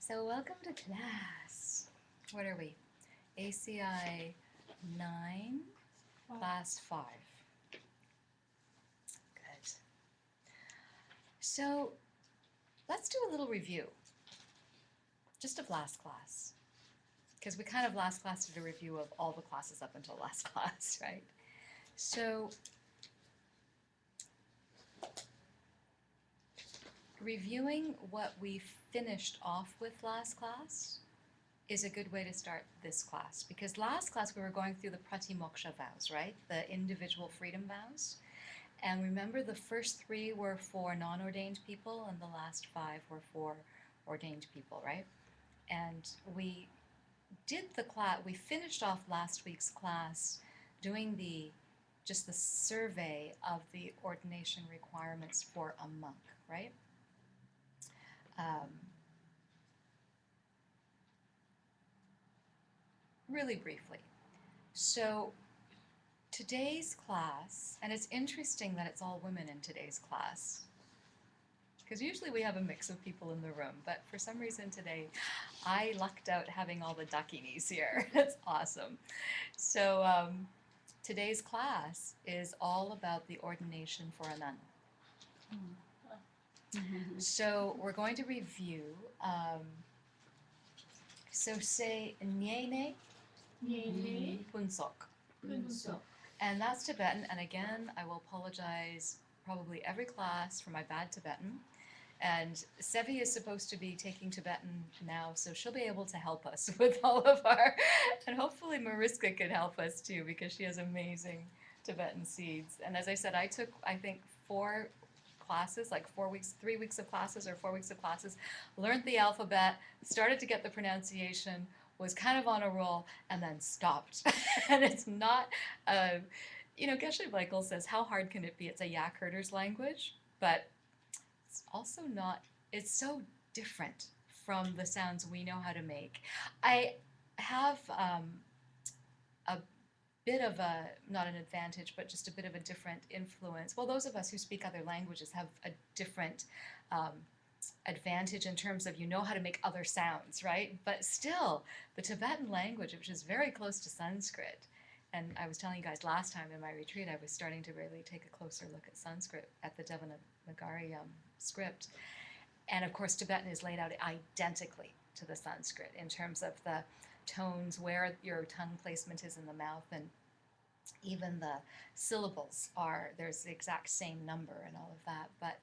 So welcome to class. What are we? ACI 9, class 5. Good. So let's do a little review, just of last class. Because we kind of last class did a review of all the classes up until last class, right? So reviewing what we finished off with last class is a good way to start this class, because last class we were going through the pratimoksha vows, right? The individual freedom vows. And remember, the first 3 were for non-ordained people and the last 5 were for ordained people, right? And we did the class, we finished off last week's class doing just the survey of the ordination requirements for a monk, right? Really briefly. So today's class, and it's interesting that it's all women in today's class, because usually we have a mix of people in the room, but for some reason today I lucked out having all the dakinis here. That's awesome. So today's class is all about the ordination for a nun. So we're going to review, so say Nyene Punsok. And that's Tibetan, and again, I will apologize probably every class for my bad Tibetan. And Sevi is supposed to be taking Tibetan now, so she'll be able to help us with all of our, and hopefully Mariska can help us too, because she has amazing Tibetan seeds. And as I said, I took, I think, 4 classes, like 4 weeks, 3 weeks of classes or 4 weeks of classes, learned the alphabet, started to get the pronunciation, was kind of on a roll, and then stopped. And it's not, Geshe Michael says, how hard can it be? It's a yak herder's language, but it's also not, it's so different from the sounds we know how to make. I have a bit of a, not an advantage, but just a bit of a different influence. Well, those of us who speak other languages have a different advantage in terms of you know how to make other sounds, right? But still, the Tibetan language, which is very close to Sanskrit, and I was telling you guys last time in my retreat, I was starting to really take a closer look at Sanskrit, at the Devanagari script. And of course, Tibetan is laid out identically to the Sanskrit in terms of the tones, where your tongue placement is in the mouth, and even the syllables are, there's the exact same number and all of that. But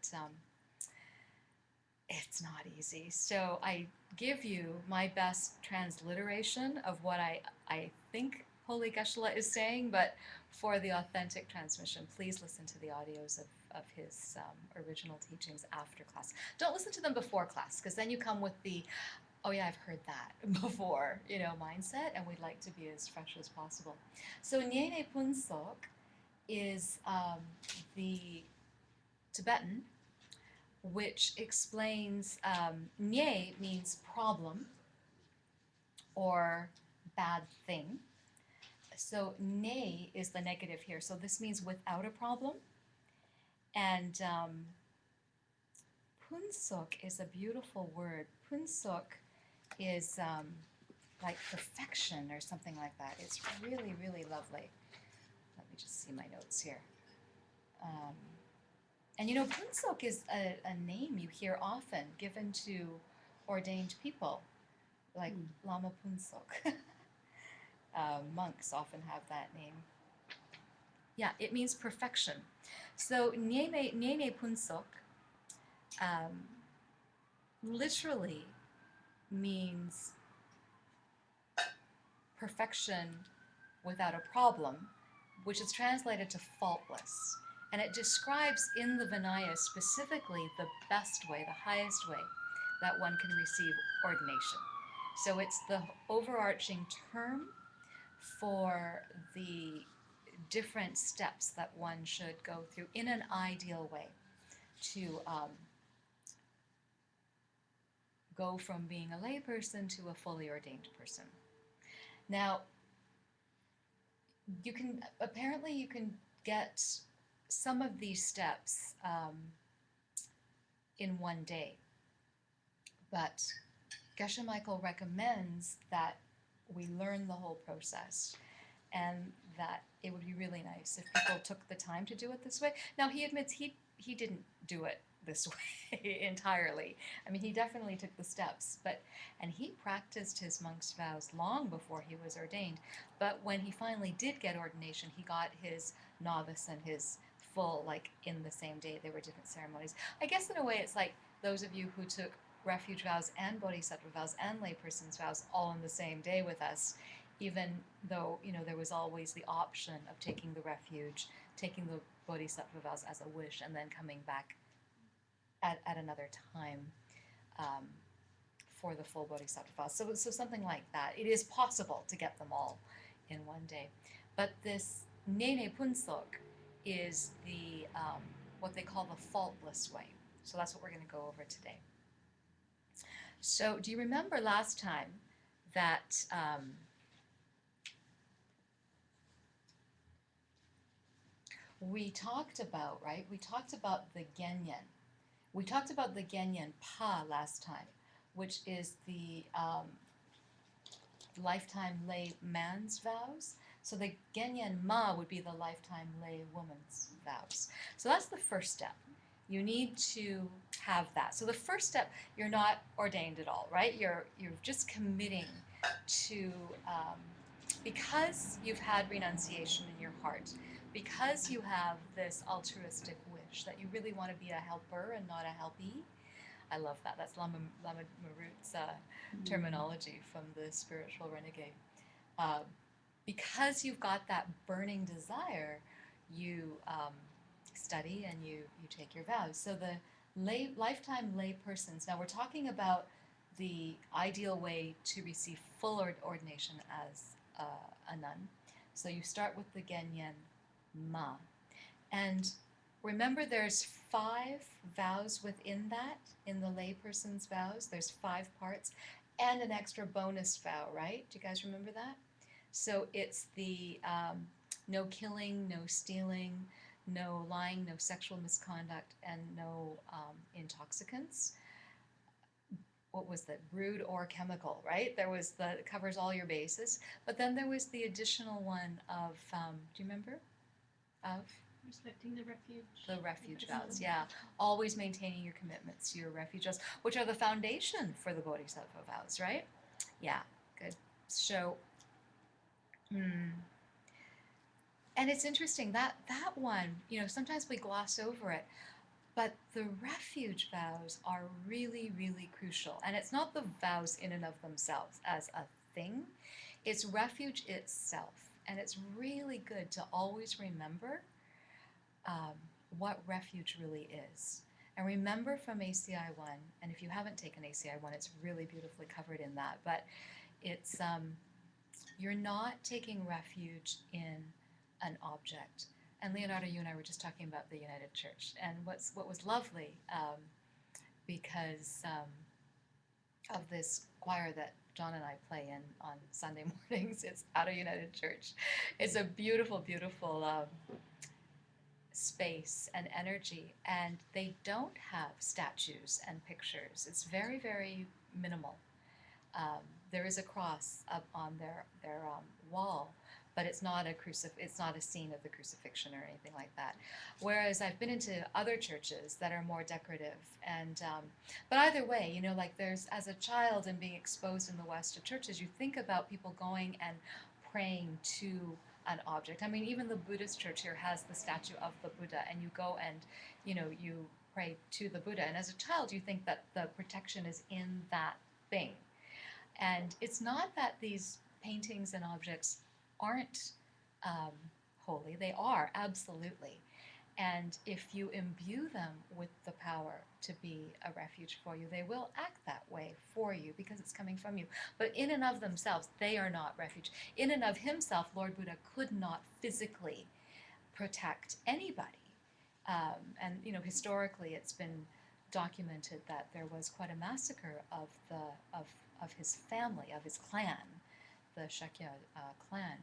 it's not easy. So I give you my best transliteration of what I think Holy Geshe-la is saying, but for the authentic transmission, please listen to the audios of his original teachings after class. Don't listen to them before class, because then you come with the, oh yeah, I've heard that before, mindset, and we'd like to be as fresh as possible. So Nyene Punsok is the Tibetan, which explains, Nye means problem or bad thing. So ne is the negative here. So this means without a problem. And punsok is a beautiful word. Punsok is like perfection or something like that. It's really, really lovely. Let me just see my notes here. And punsok is a name you hear often given to ordained people, like Lama Punsok. Monks often have that name. Yeah, it means perfection. So Nyene Punsok literally means perfection without a problem, which is translated to faultless. And it describes in the Vinaya specifically the best way, the highest way that one can receive ordination. So it's the overarching term for the different steps that one should go through in an ideal way to go from being a layperson to a fully ordained person. Now, you can get some of these steps in one day, but Geshe Michael recommends that we learn the whole process, and that it would be really nice if people took the time to do it this way. Now he admits he didn't do it this way entirely. I mean, he definitely took the steps, and he practiced his monk's vows long before he was ordained. But when he finally did get ordination, he got his novice and his full, like, in the same day. They were different ceremonies. I guess in a way it's like those of you who took refuge vows and bodhisattva vows and layperson's vows all in the same day with us, even though, there was always the option of taking the refuge, taking the bodhisattva vows as a wish, and then coming back at another time um, for the full bodhisattva vows. So something like that. It is possible to get them all in one day. But this Nene Punsok is the what they call the faultless way. So that's what we're going to go over today. So do you remember last time that we talked about, right? We talked about the Genyen. We talked about the Genyen Pa last time, which is the lifetime lay man's vows. So the Genyen Ma would be the lifetime lay woman's vows. So that's the first step. You need to have that. So the first step, you're not ordained at all, right? You're just committing to, because you've had renunciation in your heart, because you have this altruistic wish that you really want to be a helper and not a helpee. I love that. That's Lama Marut's terminology from the spiritual renegade. Because you've got that burning desire, you study and you take your vows. So the lifetime lay persons, now we're talking about the ideal way to receive full ordination as a nun. So you start with the Genyen Ma. And remember, there's 5 vows within that, in the lay person's vows. There's 5 parts and an extra bonus vow, right? Do you guys remember that? So it's the no killing, no stealing, no lying, no sexual misconduct, and no intoxicants. What was that? Rude or chemical, right? There was it covers all your bases. But then there was the additional one of, do you remember? Of? Respecting the refuge. The refuge vows, yeah. Always maintaining your commitments to your refuge vows, which are the foundation for the bodhisattva vows, right? Yeah, good. So, and it's interesting that one, sometimes we gloss over it, but the refuge vows are really, really crucial. And it's not the vows in and of themselves as a thing, it's refuge itself. And it's really good to always remember what refuge really is. And remember from ACI 1, and if you haven't taken ACI 1, it's really beautifully covered in that, but it's, you're not taking refuge in an object. And Leonardo, you and I were just talking about the United Church, and what was lovely, because of this choir that John and I play in on Sunday mornings, it's out of United Church. It's a beautiful, beautiful space and energy, and they don't have statues and pictures. It's very, very minimal. There is a cross up on their wall, but it's not it's not a scene of the crucifixion or anything like that. Whereas I've been into other churches that are more decorative, and but either way, like there's, as a child and being exposed in the West to churches, you think about people going and praying to an object. I mean, even the Buddhist church here has the statue of the Buddha, and you go and you pray to the Buddha, and as a child you think that the protection is in that thing. And it's not that these paintings and objects aren't holy. They are, absolutely. And if you imbue them with the power to be a refuge for you, they will act that way for you because it's coming from you. But in and of themselves, they are not refuge. In and of himself, Lord Buddha could not physically protect anybody. And historically, it's been documented that there was quite a massacre of his family, of his clan, the Shakya clan,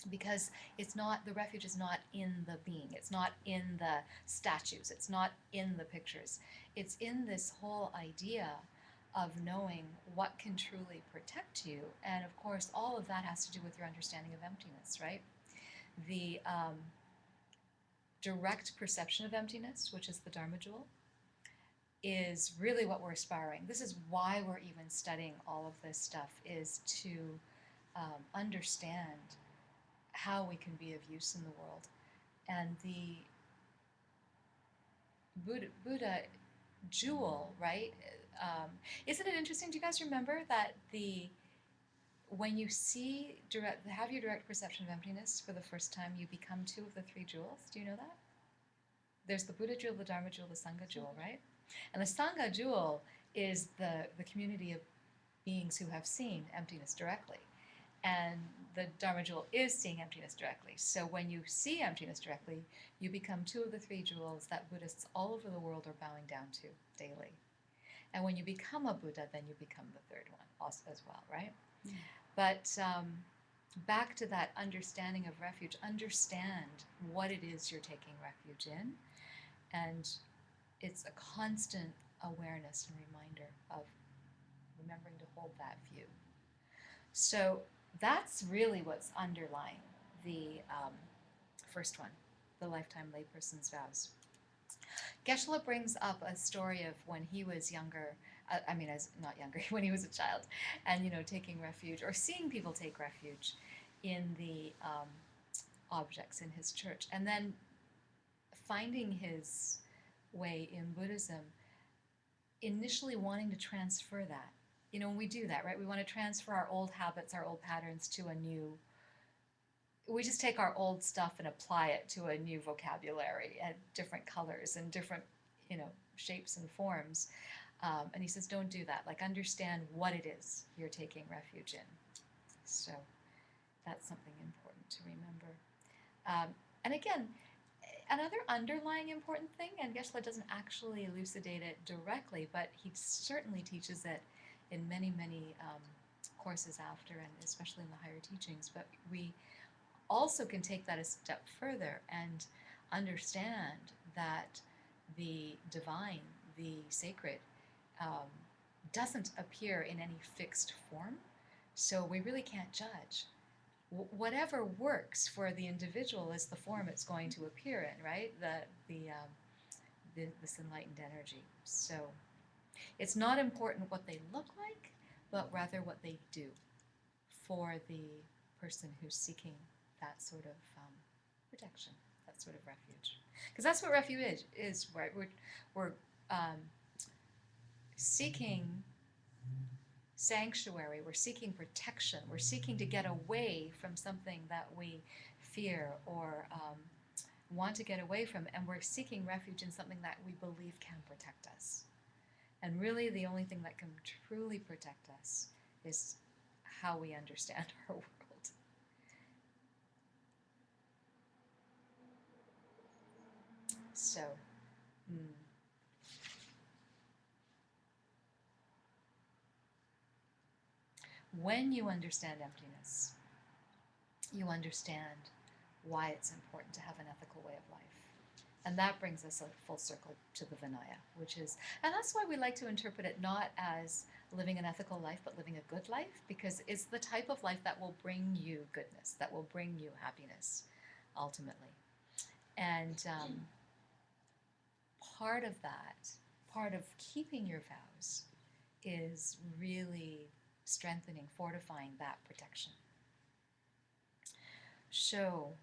because it's not, the refuge is not in the being, it's not in the statues, it's not in the pictures, it's in this whole idea of knowing what can truly protect you. And of course, all of that has to do with your understanding of emptiness, right? The direct perception of emptiness, which is the Dharma jewel, is really what we're aspiring. This is why we're even studying all of this stuff, is to understand how we can be of use in the world. And the Buddha jewel, right? Isn't it interesting? Do you guys remember that when you have your direct perception of emptiness for the first time, you become two of the three jewels? Do you know that? There's the Buddha jewel, the Dharma jewel, the Sangha jewel, right? And the Sangha jewel is the community of beings who have seen emptiness directly. And the Dharma jewel is seeing emptiness directly. So when you see emptiness directly, you become two of the three jewels that Buddhists all over the world are bowing down to daily. And when you become a Buddha, then you become the third one also, as well, right? Mm. But back to that understanding of refuge, understand what it is you're taking refuge in. And it's a constant awareness and reminder of remembering to hold that view. So that's really what's underlying the first one, the lifetime layperson's vows. Geshe-la brings up a story of when he was younger, when he was a child, and taking refuge or seeing people take refuge in the objects in his church, and then finding his way in Buddhism, initially wanting to transfer that. When we do that, right, we want to transfer our old habits, our old patterns to a new, we just take our old stuff and apply it to a new vocabulary and different colors and different, shapes and forms. And he says, don't do that. Like, understand what it is you're taking refuge in. So that's something important to remember. And again, another underlying important thing, and Geshe-la doesn't actually elucidate it directly, but he certainly teaches it in many, many courses after, and especially in the higher teachings. But we also can take that a step further and understand that the divine, the sacred, doesn't appear in any fixed form. So we really can't judge. Whatever works for the individual is the form it's going to appear in, right? This enlightened energy. So it's not important what they look like, but rather what they do for the person who's seeking that sort of protection, that sort of refuge. Because that's what refuge is, right? We're seeking sanctuary, we're seeking protection, we're seeking to get away from something that we fear or want to get away from, and we're seeking refuge in something that we believe can protect us. And really the only thing that can truly protect us is how we understand our world. So, when you understand emptiness, you understand why it's important to have an ethical way of life. And that brings us a full circle to the Vinaya, and that's why we like to interpret it not as living an ethical life, but living a good life, because it's the type of life that will bring you goodness, that will bring you happiness, ultimately. And part of keeping your vows is really strengthening, fortifying that protection. So,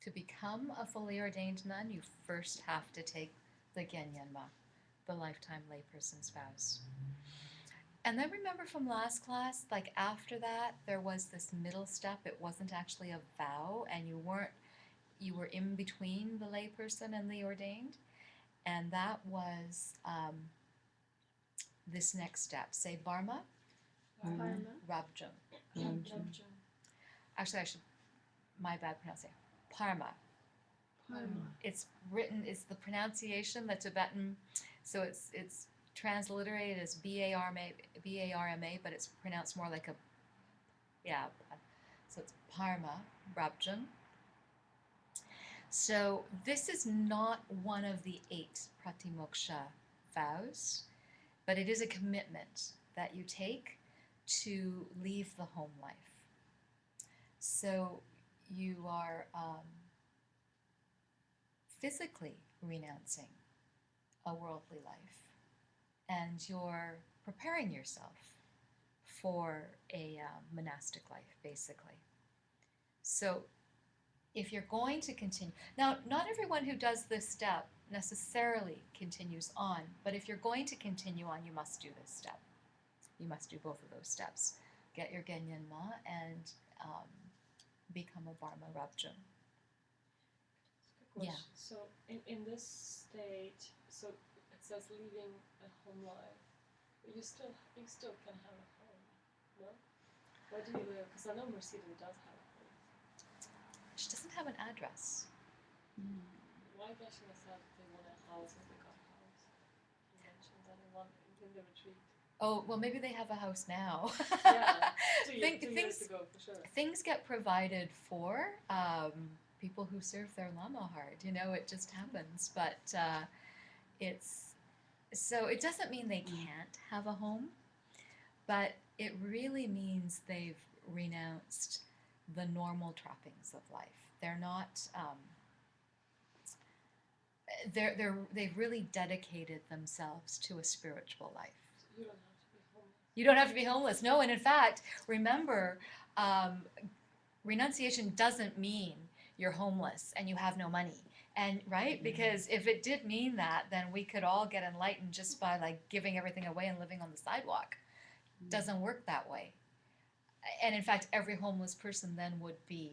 to become a fully ordained nun, you first have to take the Genyenma, the lifetime layperson's vows. And then remember from last class, like after that, there was this middle step. It wasn't actually a vow, and you were in between the layperson and the ordained. And that was this next step. Say Barma, Rabjung. Actually, my bad pronunciation. Parma. It's the pronunciation, the Tibetan, so it's transliterated as B-A-R-M-A, but it's pronounced more like so it's Parma, Rabjung. So this is not one of the 8 pratimoksha vows, but it is a commitment that you take to leave the home life. So you are physically renouncing a worldly life, and you're preparing yourself for a monastic life, basically. So if you're going to continue, now, not everyone who does this step necessarily continues on, but if you're going to continue on, you must do this step. You must do both of those steps. Get your Genyenma and become a Dharma Rabjung. Yeah. So in this state, so it says leaving a home life, but you still can have a home, no? Where do you live? Because I know Mercedes does have a home. She doesn't have an address. Why Geshe said they want a house if they got a house? You mentioned that in the retreat. Oh, well, maybe they have a house now. Yeah, 2 years ago for sure. Things get provided for people who serve their Lama hard. You know, it just happens. But it's so it doesn't mean they can't have a home, but it really means they've renounced the normal trappings of life. They're not. They've really dedicated themselves to a spiritual life. You don't have to be homeless. You don't have to be homeless. No, and in fact, remember, renunciation doesn't mean you're homeless and you have no money. And right, because if it did mean that, then we could all get enlightened just by like giving everything away and living on the sidewalk. Doesn't work that way. And in fact, every homeless person then would be,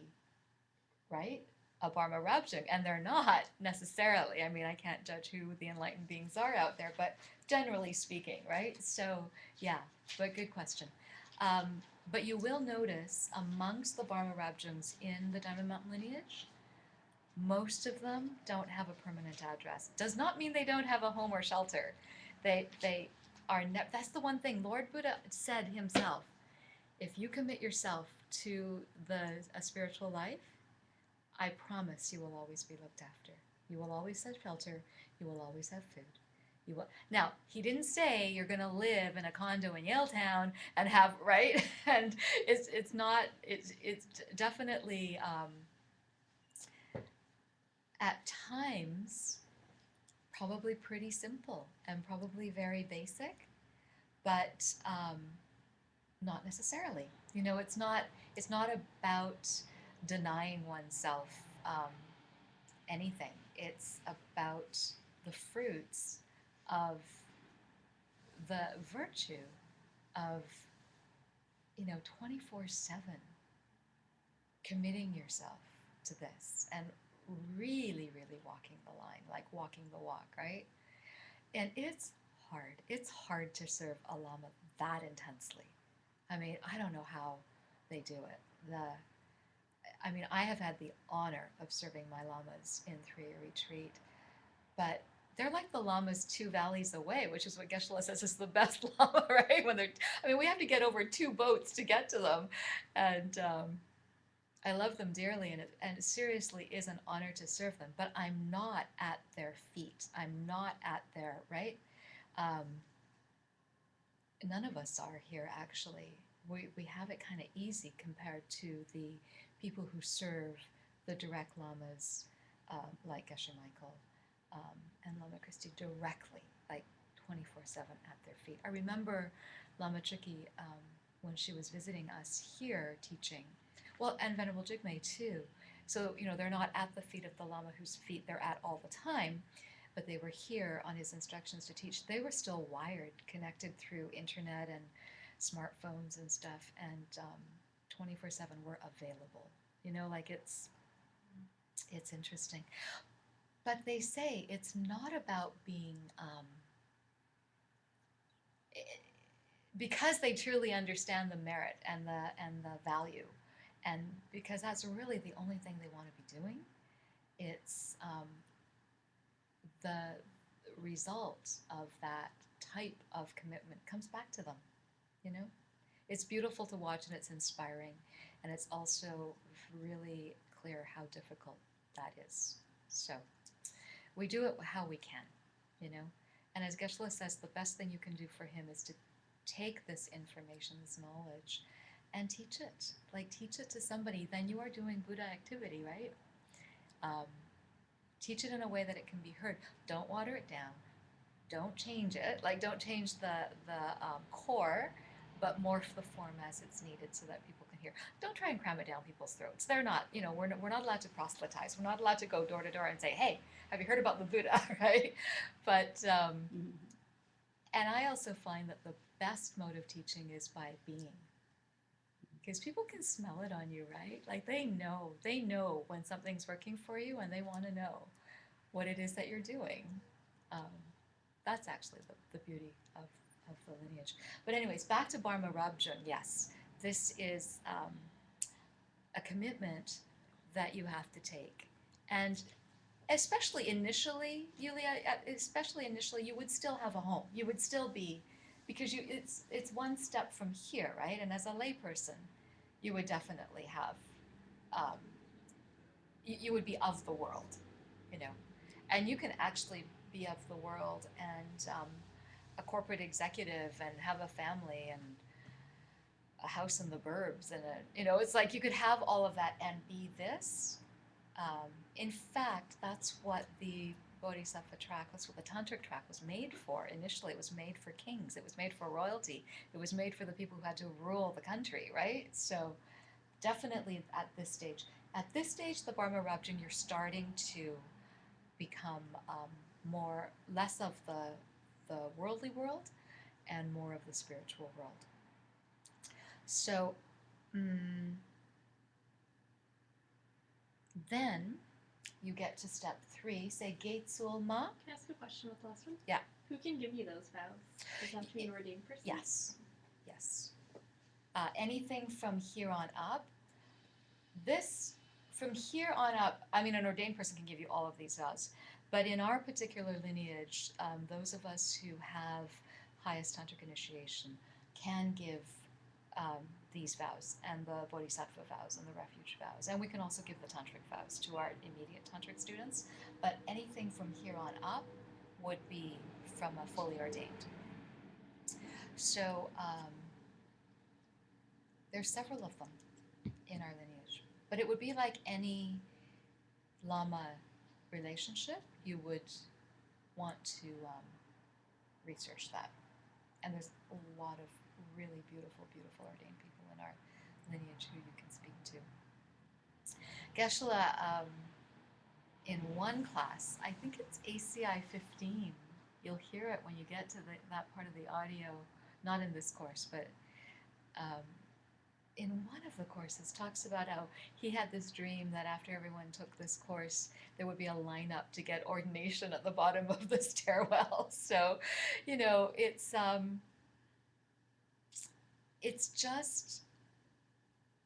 right, a Dharma Rabjung, and they're not necessarily. I mean, I can't judge who the enlightened beings are out there, but generally speaking, right? So, yeah, but good question. But you will notice amongst the Dharma Rabjungs in the Diamond Mountain lineage, most of them don't have a permanent address. Does not mean they don't have a home or shelter. They are that's the one thing Lord Buddha said himself. If you commit yourself to a spiritual life, I promise you will always be looked after. You will always have shelter. You will always have food. You will. Now, he didn't say you're going to live in a condo in Yaletown and have, right? And it's not. It's definitely at times probably pretty simple and probably very basic, but not necessarily. You know, it's not about denying oneself anything. It's about the fruits of the virtue of, 24/7 committing yourself to this and really, really walking the line, like walking the walk, right? And it's hard. It's hard to serve a lama that intensely. I mean, I don't know how they do it. I have had the honor of serving my lamas in 3-year retreat, but they're like the lamas 2 valleys away, which is what Geshe-la says is the best lama, right? We have to get over 2 boats to get to them, and I love them dearly, and it seriously is an honor to serve them. But I'm not at their feet. I'm not at their right. None of us are here actually. We have it kind of easy compared to the people who serve the direct lamas, like Geshe Michael and Lama Christie directly, like 24/7 at their feet. I remember Lama Chiki when she was visiting us here teaching. Well, and Venerable Jigme too. So, they're not at the feet of the Lama whose feet they're at all the time, but they were here on his instructions to teach. They were still wired, connected through internet and smartphones and stuff, and 24/7 were available. It's interesting. But they say it's not about being, because they truly understand the merit and the value, and because that's really the only thing they want to be doing. It's the result of that type of commitment comes back to them. It's beautiful to watch and it's inspiring, and it's also really clear how difficult that is. So we do it how we can, you know. And as Geshe-la says, the best thing you can do for him is to take this information, this knowledge, and teach it. Like teach it to somebody. Then you are doing Buddha activity, right? Um, Teach it in a way that it can be heard. Don't water it down. Don't change it. Like don't change the core, but morph the form as it's needed so that people can hear. Don't try and cram it down people's throats. They're not, you know, we're not allowed to proselytize. We're not allowed to go door to door and say, hey, have you heard about the Buddha, right? But and I also find that the best mode of teaching is by being. Because people can smell it on you, right? Like they know when something's working for you and they want to know what it is that you're doing. Um, that's actually the beauty of the lineage. But anyways, back to Barma Rabjun, yes. This is a commitment that you have to take. And especially initially, Yulia, especially initially, you would still have a home. You would still be, because it's one step from here, right? And as a layperson, you would definitely have, um, you would be of the world, you know, and you can actually be of the world and a corporate executive and have a family and a house in the burbs and a, you know, it's like you could have all of that and be this. In fact, that's what the Bodhisattva track, that's what the Tantric track was made for. Initially, it was made for kings. It was made for royalty. It was made for the people who had to rule the country, right? So definitely at this stage. At this stage, the Barma Rabjin, you're starting to become less of the worldly world and more of the spiritual world. So then you get to step 3, say Geitsul Ma. Can I ask a question with the last one? Yeah. Who can give you those vows? Does that have to be an ordained person? Yes. Yes. Anything from here on up. From here on up, I mean, an ordained person can give you all of these vows. But in our particular lineage, those of us who have highest tantric initiation can give these vows, and the bodhisattva vows, and the refuge vows. And we can also give the tantric vows to our immediate tantric students. But anything from here on up would be from a fully ordained. So there's several of them in our lineage. But it would be like any Lama relationship. You would want to research that. And there's a lot of really beautiful, beautiful ordained people in our lineage who you can speak to. Geshe-la, in one class, I think it's ACI 15, you'll hear it when you get to that part of the audio, not in this course, but in one of the courses talks about how he had this dream that after everyone took this course, there would be a lineup to get ordination at the bottom of the stairwell. So, you know, it's just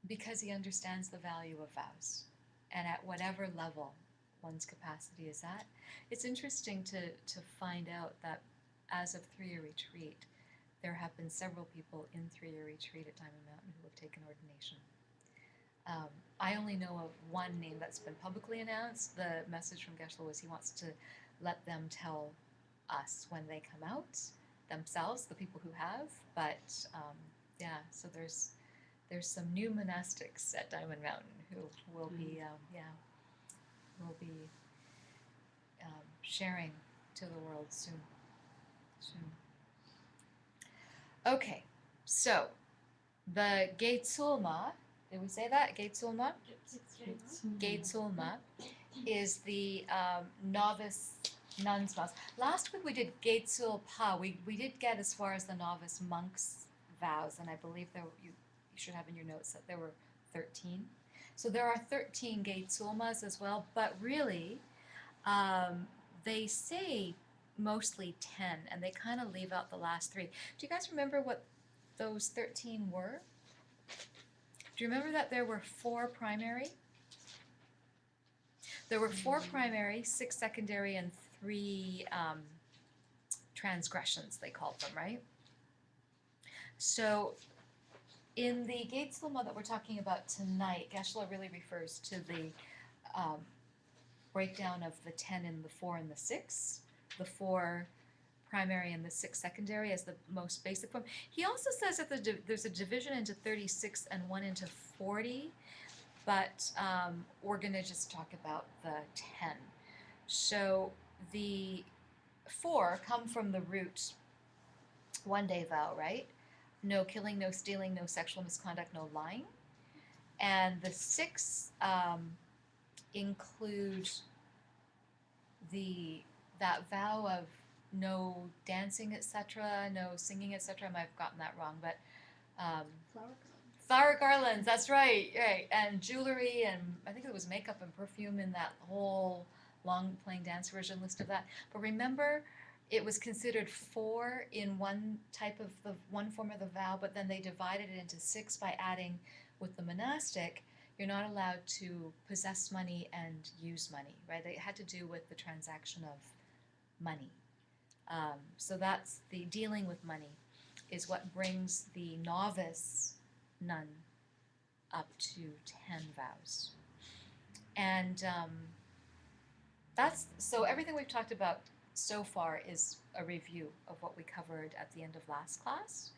because he understands the value of vows, and at whatever level one's capacity is at. It's interesting to find out that as of 3-year retreat, there have been several people in 3-year retreat at Diamond Mountain who have taken ordination. I only know of one name that's been publicly announced. The message from Geshe-la was he wants to let them tell us when they come out, themselves, the people who have. But yeah, so there's some new monastics at Diamond Mountain who will be sharing to the world soon. Okay, so the Geitsulma, did we say that? Geitsulma? Geitsulma is the novice nun's vows. Last week we did Geitsul Pa. We did get as far as the novice monk's vows, and I believe you should have in your notes that there were 13. So there are 13 Geitsulmas as well, but really they say mostly 10, and they kind of leave out the last 3. Do you guys remember what those 13 were? Do you remember that there were 4 primary? There were 4 primary, 6 secondary, and 3 transgressions, they called them, right? So in the Geitsulma that we're talking about tonight, Geshe-la really refers to the breakdown of the 10 and the 4 and the 6, the 4 primary and the 6 secondary as the most basic form. He also says that there's a division into 36 and one into 40, but we're going to just talk about the 10. So the 4 come from the root one-day vow, right? No killing, no stealing, no sexual misconduct, no lying. And the 6 include that vow of no dancing, etc., no singing, etc. I might have gotten that wrong, but flower garlands. That's right, right. And jewelry, and I think it was makeup and perfume in that whole long playing dance version list of that. But remember, it was considered 4 in one form of the vow, but then they divided it into 6 by adding with the monastic. You're not allowed to possess money and use money, right? It had to do with the transaction of money. So that's the dealing with money is what brings the novice nun up to 10 vows. And so everything we've talked about so far is a review of what we covered at the end of last class.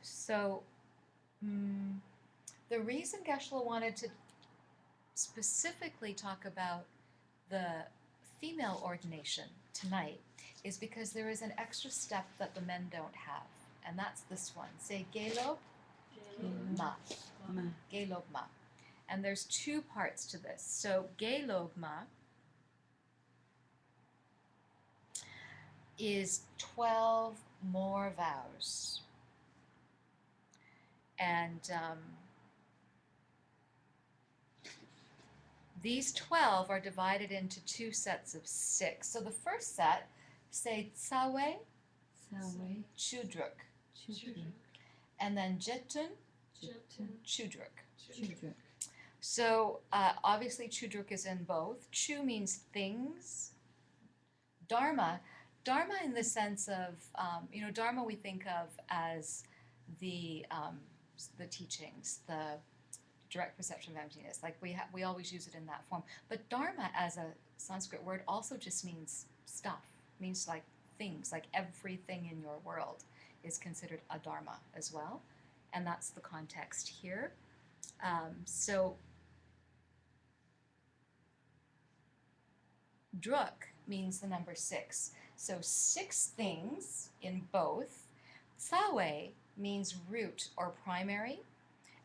So the reason Geshe-la wanted to specifically talk about the female ordination tonight is because there is an extra step that the men don't have, and that's this one. Say Gelob Ma. Gelob Ma. And there's 2 parts to this. So Gelob Ma is 12 more vows. And these 12 are divided into 2 sets of 6. So the first set say Tsawe, Chudruk, and then Jetun, Chudruk. So obviously Chudruk is in both. Chu means things. Dharma in the sense of, Dharma we think of as the teachings, the direct perception of emptiness. Like we always use it in that form. But Dharma as a Sanskrit word also just means stuff, means like things, like everything in your world is considered a Dharma as well. And that's the context here. So Druk means the number 6. So 6 things in both. Tsawe means root or primary,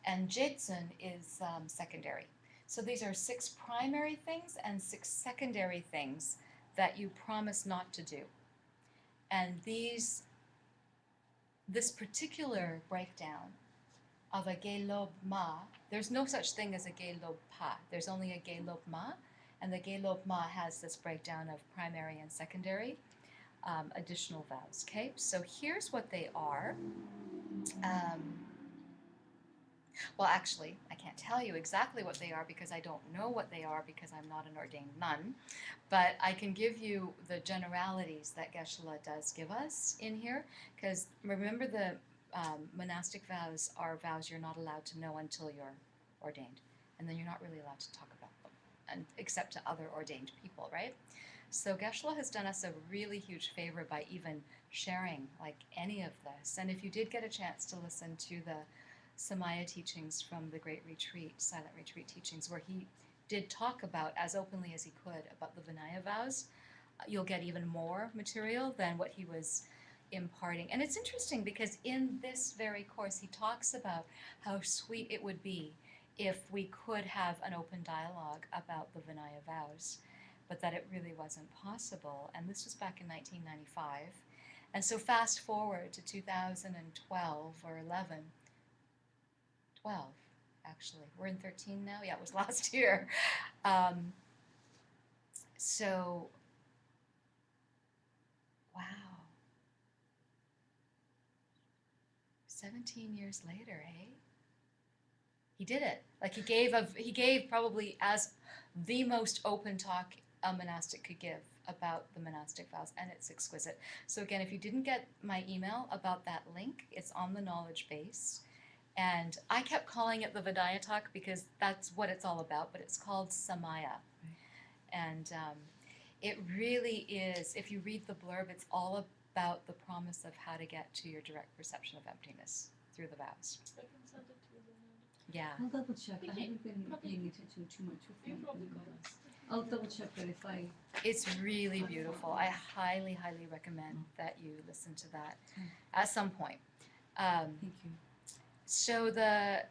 and Jetsun is secondary. So these are 6 primary things and 6 secondary things that you promise not to do. And this particular breakdown of a Gelob Ma, there's no such thing as a Gelob Pa. There's only a Gelob Ma, and the Gelob Ma has this breakdown of primary and secondary additional vows. Okay, so here's what they are. Well, actually, I can't tell you exactly what they are because I don't know what they are because I'm not an ordained nun, but I can give you the generalities that Geshe-la does give us in here, because remember the monastic vows are vows you're not allowed to know until you're ordained, and then you're not really allowed to talk about them, and except to other ordained people, right? So Geshe-la has done us a really huge favor by even sharing like any of this, and if you did get a chance to listen to the Samaya teachings from the Great Retreat, Silent Retreat teachings, where he did talk about, as openly as he could, about the Vinaya vows, you'll get even more material than what he was imparting. And it's interesting because in this very course, he talks about how sweet it would be if we could have an open dialogue about the Vinaya vows, but that it really wasn't possible. And this was back in 1995. And so fast forward to 2012 or 11, 12, actually. We're in 13 now? Yeah, it was last year. So, wow. 17 years later, eh? He did it. Like he gave probably as the most open talk a monastic could give about the monastic vows, and it's exquisite. So again, if you didn't get my email about that link, it's on the knowledge base. And I kept calling it the Vinaya talk because that's what it's all about, but it's called Samaya. And it really is, if you read the blurb, it's all about the promise of how to get to your direct perception of emptiness through the vows. I can send it to you then. Yeah. I'll double check. I Okay. haven't been Probably- paying attention too much with You my probably got it. I'll double check that if I. It's really beautiful. I highly, highly recommend that you listen to that Okay. at some point. Thank you. So the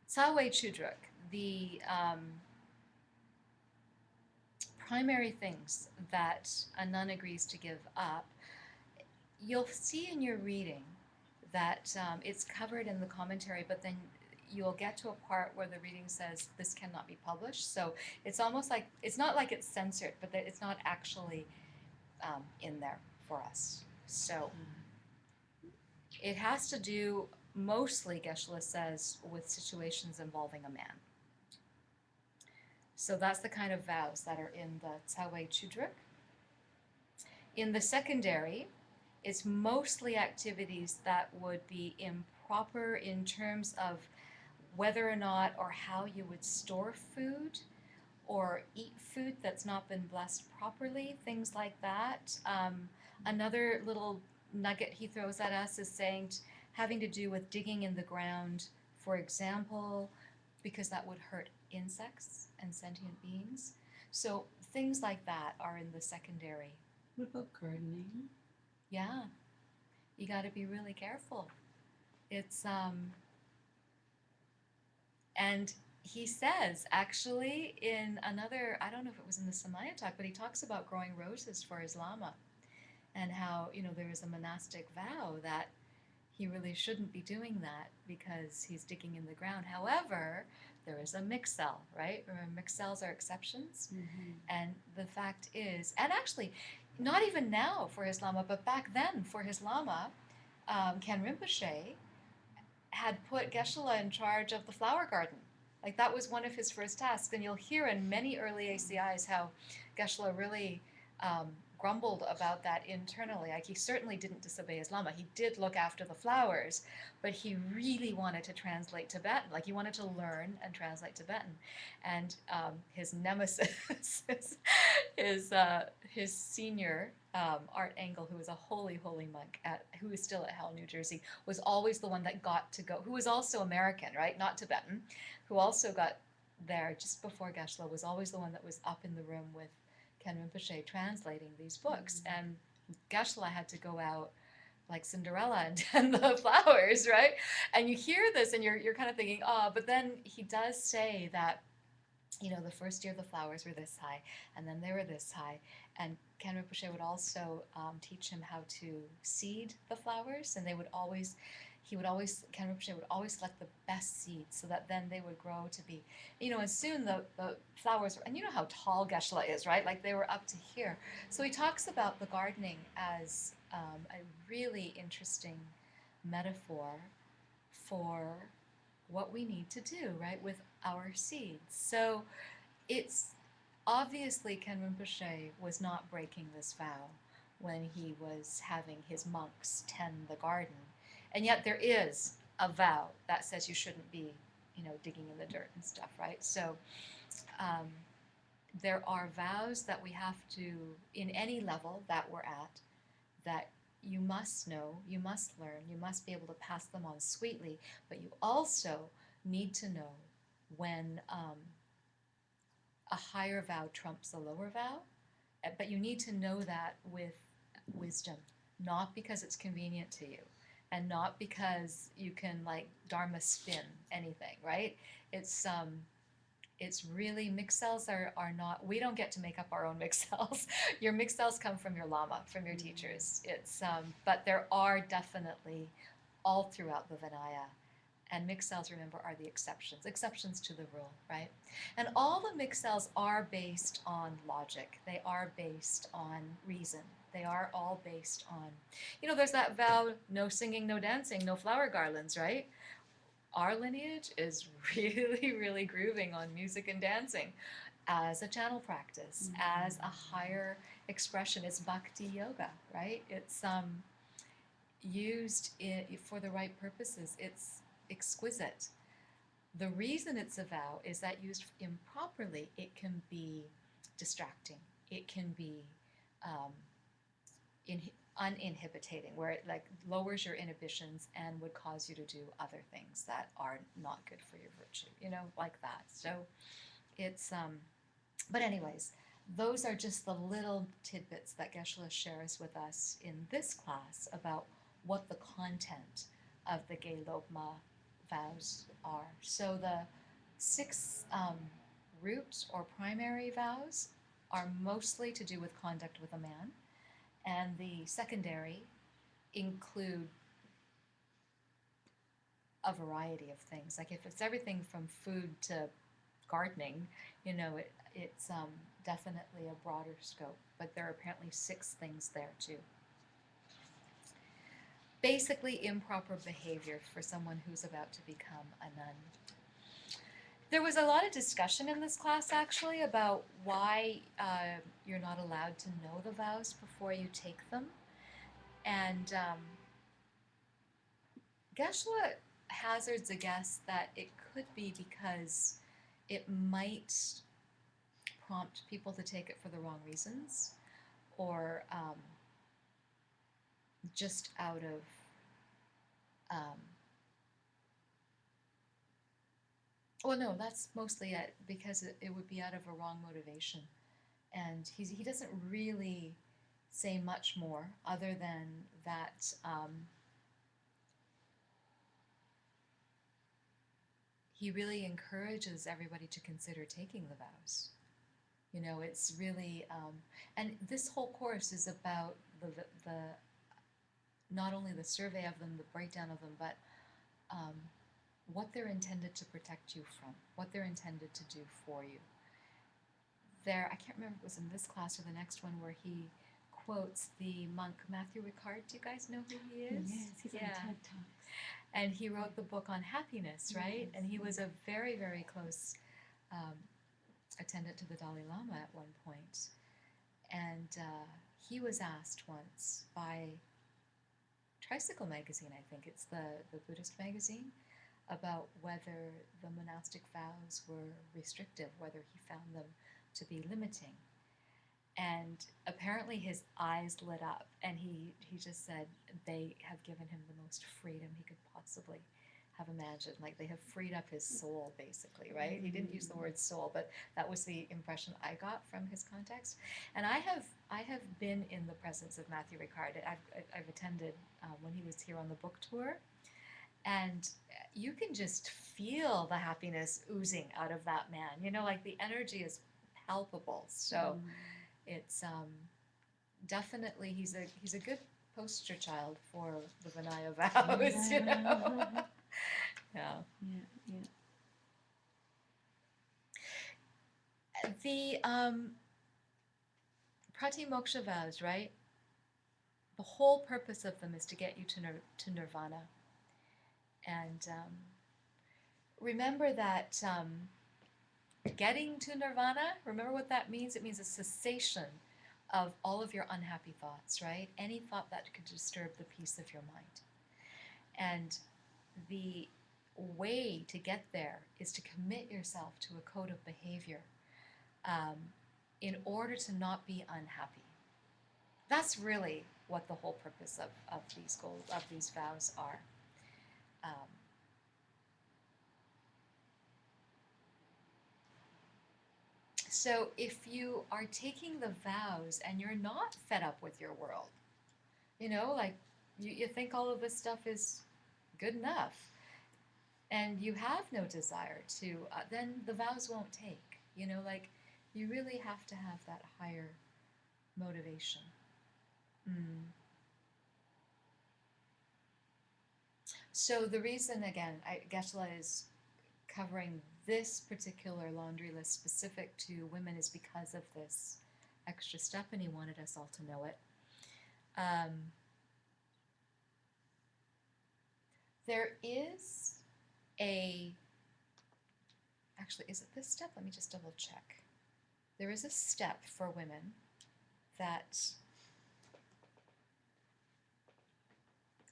Tsawe Chudruk, the primary things that a nun agrees to give up, you'll see in your reading that it's covered in the commentary, but then you'll get to a part where the reading says this cannot be published. So it's almost like, it's not like it's censored, but that it's not actually in there for us. So it has to do mostly, Geshe-la says, with situations involving a man. So that's the kind of vows that are in the Tsawe Chudruk. In the secondary, it's mostly activities that would be improper in terms of whether or not or how you would store food or eat food that's not been blessed properly, things like that. Another little nugget he throws at us is saying having to do with digging in the ground, for example, because that would hurt insects and sentient beings. So things like that are in the secondary. What about gardening? Yeah, you got to be really careful. It's and he says actually in another, I don't know if it was in the Samaya talk, but he talks about growing roses for his lama and how, you know, there is a monastic vow that he really shouldn't be doing that because he's digging in the ground. However, there is a mixel, right? Remember, mixels are exceptions. Mm-hmm. And the fact is, and actually, not even now for his lama, but back then for his lama, Ken Rinpoche had put Geshe-la in charge of the flower garden. Like that was one of his first tasks. And you'll hear in many early ACIs how Geshe-la really grumbled about that internally. Like he certainly didn't disobey his lama. He did look after the flowers, but he really wanted to translate Tibetan. Like he wanted to learn and translate Tibetan. And his nemesis, his senior Art Engel, who was a holy monk who is still at Hell, New Jersey, was always the one that got to go. Who was also American, right? Not Tibetan. Who also got there just before Geshe-la, was always the one that was up in the room with Ken Rinpoche translating these books. Mm-hmm. And Geshe-la had to go out like Cinderella and tend the flowers, right? And you hear this and you're kind of thinking, oh, but then he does say that, you know, the first year the flowers were this high and then they were this high. And Ken Rinpoche would also teach him how to seed the flowers, and Ken Rinpoche would always select the best seeds so that then they would grow to be, you know, and soon the flowers, and you know how tall Geshe-la is, right? Like they were up to here. So he talks about the gardening as a really interesting metaphor for what we need to do, right, with our seeds. So it's obviously Ken Rinpoche was not breaking this vow when he was having his monks tend the garden. And yet there is a vow that says you shouldn't be, you know, digging in the dirt and stuff, right? So there are vows that we have to, in any level that we're at, that you must know, you must learn, you must be able to pass them on sweetly, but you also need to know when a higher vow trumps a lower vow, but you need to know that with wisdom, not because it's convenient to you, and not because you can like dharma spin anything, right? It's really, mixels are not, we don't get to make up our own mixels. Your mixels come from your lama, from your teachers. It's but there are definitely all throughout the Vinaya, and mixels, remember, are the exceptions to the rule, right? And all the mixels are based on logic. They are based on reason. They are all based on, you know, there's that vow, no singing, no dancing, no flower garlands, right? Our lineage is really grooving on music and dancing as a channel practice, as a higher expression. It's bhakti yoga, right? It's used for the right purposes. It's exquisite. The reason it's a vow is that used improperly, it can be distracting. It can be um, uninhibiting, where it like lowers your inhibitions and would cause you to do other things that are not good for your virtue, like that. So it's, but anyways, those are just the little tidbits that Geshe-la shares with us in this class about what the content of the Gelobma vows are. So the 6 root or primary vows are mostly to do with conduct with a man, and the secondary include a variety of things. Like if it's everything from food to gardening, it's definitely a broader scope, but there are apparently 6 things there too. Basically improper behavior for someone who's about to become a nun. There was a lot of discussion in this class actually about why you're not allowed to know the vows before you take them. And Geshe-la hazards a guess that it could be because it might prompt people to take it for the wrong reasons, or just out of well, no, that's mostly it, because it would be out of a wrong motivation. And he doesn't really say much more other than that he really encourages everybody to consider taking the vows. It's really, and this whole course is about the not only the survey of them, the breakdown of them, but what they're intended to protect you from, what they're intended to do for you. I can't remember if it was in this class or the next one, where he quotes the monk Matthew Ricard. Do you guys know who he is? Yes, he's on TED Talks. And he wrote the book on happiness, right? Yes. And he was a very, very close attendant to the Dalai Lama at one point. And he was asked once by Tricycle magazine, I think it's the Buddhist magazine, about whether the monastic vows were restrictive, whether he found them to be limiting. And apparently his eyes lit up, and he just said they have given him the most freedom he could possibly have imagined. Like, they have freed up his soul, basically, right? He didn't use the word soul, but that was the impression I got from his context. And I have been in the presence of Matthew Ricard. I've attended when he was here on the book tour, and you can just feel the happiness oozing out of that man. Like, the energy is palpable. So it's definitely, he's a good poster child for the Vinaya vows. Yeah. The Pratimoksha vows, right? The whole purpose of them is to get you to nirvana. And remember that getting to nirvana, remember what that means? It means a cessation of all of your unhappy thoughts, right? Any thought that could disturb the peace of your mind. And the way to get there is to commit yourself to a code of behavior in order to not be unhappy. That's really what the whole purpose of these goals, of these vows are. So if you are taking the vows and you're not fed up with your world, like you think all of this stuff is good enough, and you have no desire to, then the vows won't take. Like, you really have to have that higher motivation. So the reason, again, Geshe-la is covering this particular laundry list specific to women is because of this extra step, and he wanted us all to know it. There is actually, is it this step? Let me just double check. There is a step for women that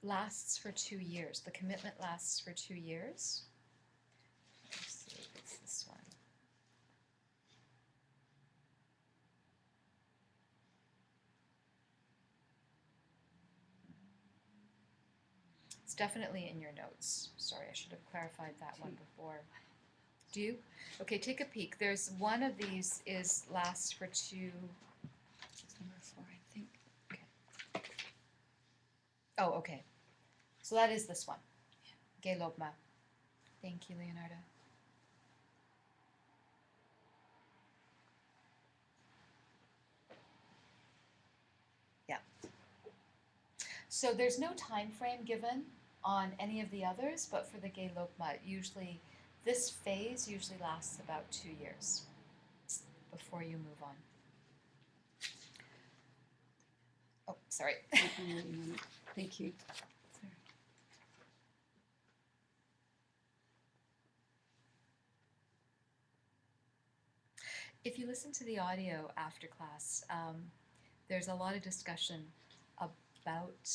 lasts for 2 years. The commitment lasts for 2 years. believe it's this one. It's definitely in your notes. Sorry, I should have clarified that one before. Do you? Okay, take a peek. There's one of these is lasts for 2. It's number 4, I think. Oh, okay. So that is this one. Gelobma. Thank you, Leonardo. Yeah. So there's no time frame given on any of the others, but for the Gelobma, usually this phase usually lasts about 2 years before you move on. Oh, sorry. I'm waiting on it. Thank you. Sorry. If you listen to the audio after class, there's a lot of discussion about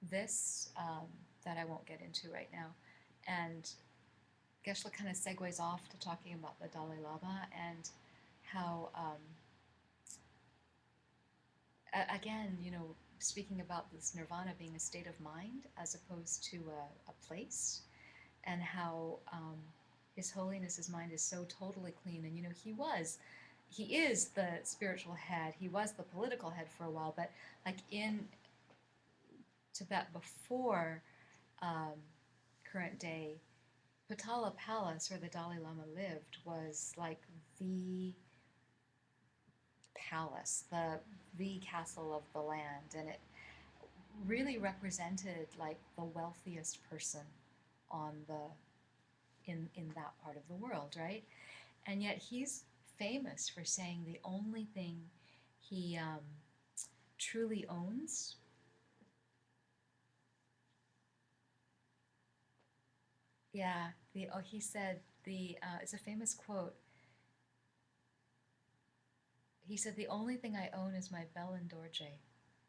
this that I won't get into right now. And Geshe-la kind of segues off to talking about the Dalai Lama and how, again, you know, speaking about this nirvana being a state of mind as opposed to a place, and how His Holiness's mind is so totally clean. And, you know, he is the spiritual head, he was the political head for a while, but like in Tibet before current day, Potala Palace, where the Dalai Lama lived, was like the palace, the castle of the land, and it really represented like the wealthiest person on in that part of the world, right? And yet he's famous for saying the only thing he truly owns he said it's a famous quote. He said, "The only thing I own is my bell and dorje."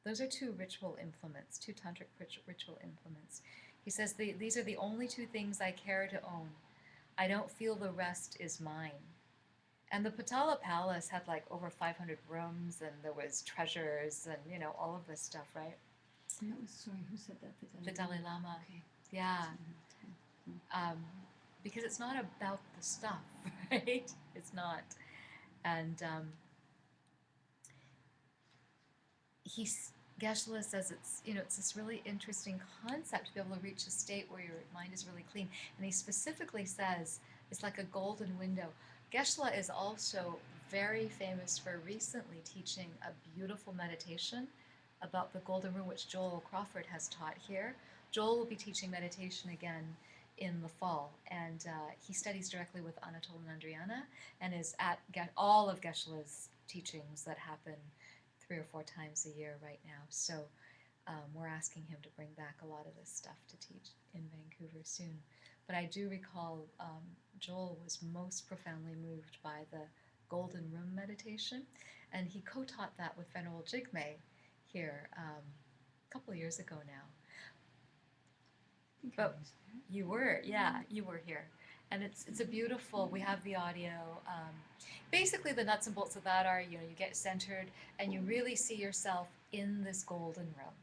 Those are 2 ritual implements, 2 tantric ritual implements. He says, "These are the only 2 things I care to own. I don't feel the rest is mine." And the Potala Palace had like over 500 rooms, and there was treasures and, you know, all of this stuff, right? And that was, sorry, who said that? The Dalai Lama. Okay. Yeah. Because it's not about the stuff, right? It's not. And Geshe-la says it's, you know, it's this really interesting concept to be able to reach a state where your mind is really clean. And he specifically says it's like a golden window. Geshe-la is also very famous for recently teaching a beautiful meditation about the golden room, which Joel Crawford has taught here. Joel will be teaching meditation again in the fall, and he studies directly with Anatole and Andriana, and is at all of Geshe-la's teachings that happen 3 or 4 times a year right now. So we're asking him to bring back a lot of this stuff to teach in Vancouver soon. But I do recall Joel was most profoundly moved by the Golden Room meditation, and he co-taught that with Venerable Jigme here a couple of years ago now. But you were here. And it's a beautiful, we have the audio. Basically the nuts and bolts of that are, you know, you get centered and you really see yourself in this golden room.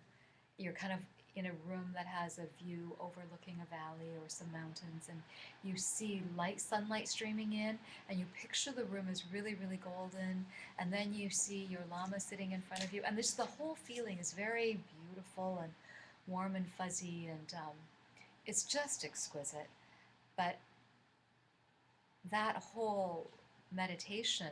You're kind of in a room that has a view overlooking a valley or some mountains, and you see sunlight streaming in, and you picture the room as really, really golden, and then you see your Lama sitting in front of you, and the whole feeling is very beautiful and warm and fuzzy, and it's just exquisite. But that whole meditation,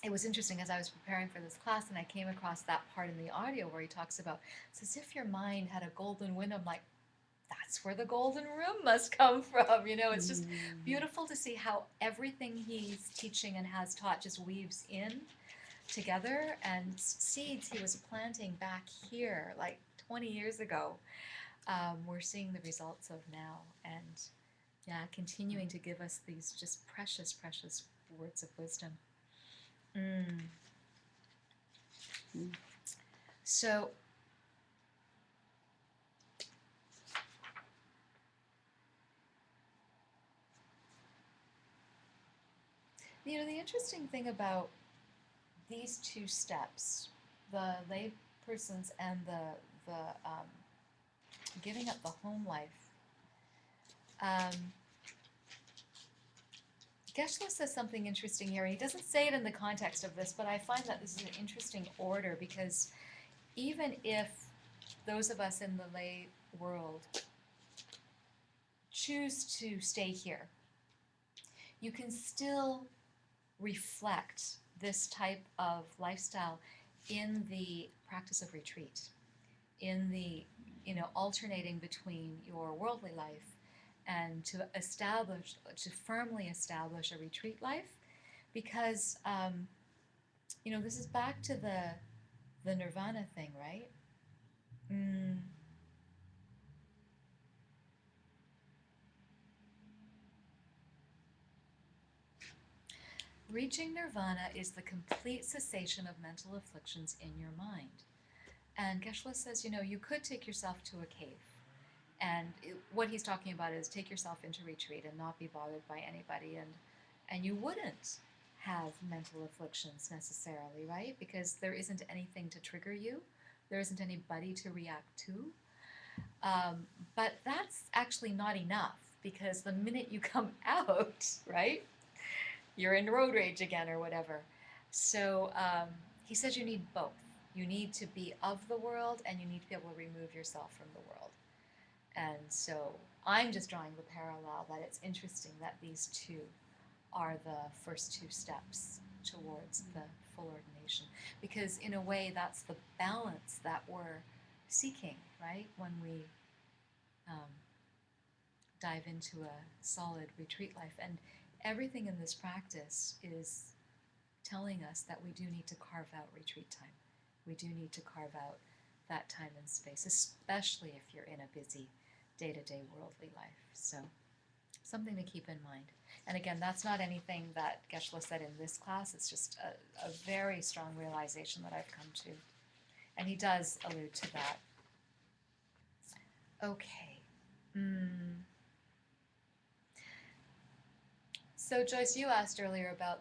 it was interesting as I was preparing for this class, and I came across that part in the audio where he talks about, it's as if your mind had a golden window. I'm like, that's where the golden room must come from. You know, it's just beautiful to see how everything he's teaching and has taught just weaves in together, and seeds he was planting back here like 20 years ago, we're seeing the results of now, and yeah, continuing to give us these just precious, precious words of wisdom. So The interesting thing about these two steps, the lay persons and the giving up the home life, Geshe says something interesting here. He doesn't say it in the context of this, but I find that this is an interesting order because even if those of us in the lay world choose to stay here, you can still reflect this type of lifestyle in the practice of retreat, in the alternating between your worldly life and to firmly establish a retreat life, because this is back to the nirvana thing, right? Reaching nirvana is the complete cessation of mental afflictions in your mind. And Geshe says, you could take yourself to a cave. And what he's talking about is take yourself into retreat and not be bothered by anybody. And you wouldn't have mental afflictions necessarily, right? Because there isn't anything to trigger you. There isn't anybody to react to. But that's actually not enough, because the minute you come out, right, you're in road rage again or whatever. So he says you need both. You need to be of the world, and you need to be able to remove yourself from the world. And so I'm just drawing the parallel that it's interesting that these two are the first two steps towards the full ordination. Because in a way, that's the balance that we're seeking, right? When we dive into a solid retreat life. And everything in this practice is telling us that we do need to carve out retreat time. We do need to carve out that time and space, especially if you're in a busy day-to-day worldly life. So something to keep in mind. And again, that's not anything that Geshe said in this class. It's just a very strong realization that I've come to. And he does allude to that. Okay. So Joyce, you asked earlier about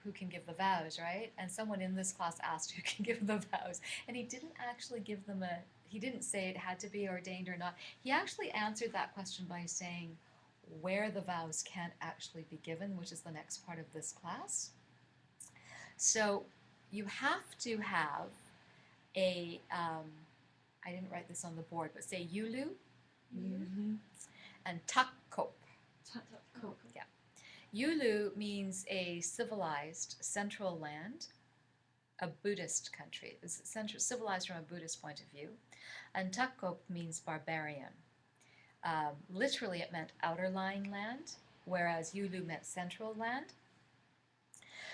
who can give the vows, right? And someone in this class asked who can give the vows. And he didn't actually give them he didn't say it had to be ordained or not. He actually answered that question by saying where the vows can't actually be given, which is the next part of this class. So you have to have I didn't write this on the board, but say yulu and takkop. Yeah. Yulu means a civilized central land, a Buddhist country. It's civilized from a Buddhist point of view. And takkop means barbarian. Literally it meant outer lying land, whereas Yulu meant central land.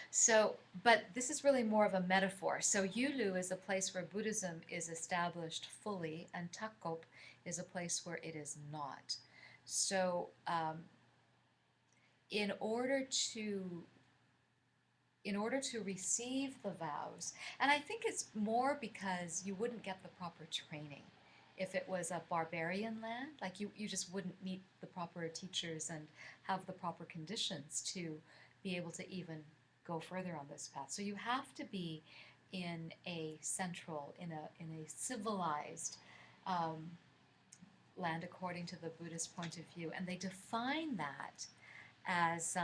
So, but this is really more of a metaphor. So Yulu is a place where Buddhism is established fully, and takkop is a place where it is not. So in order to receive the vows, and I think it's more because you wouldn't get the proper training if it was a barbarian land. Like you just wouldn't meet the proper teachers and have the proper conditions to be able to even go further on this path. So you have to be in a central, in a civilized land according to the Buddhist point of view. And they define that as,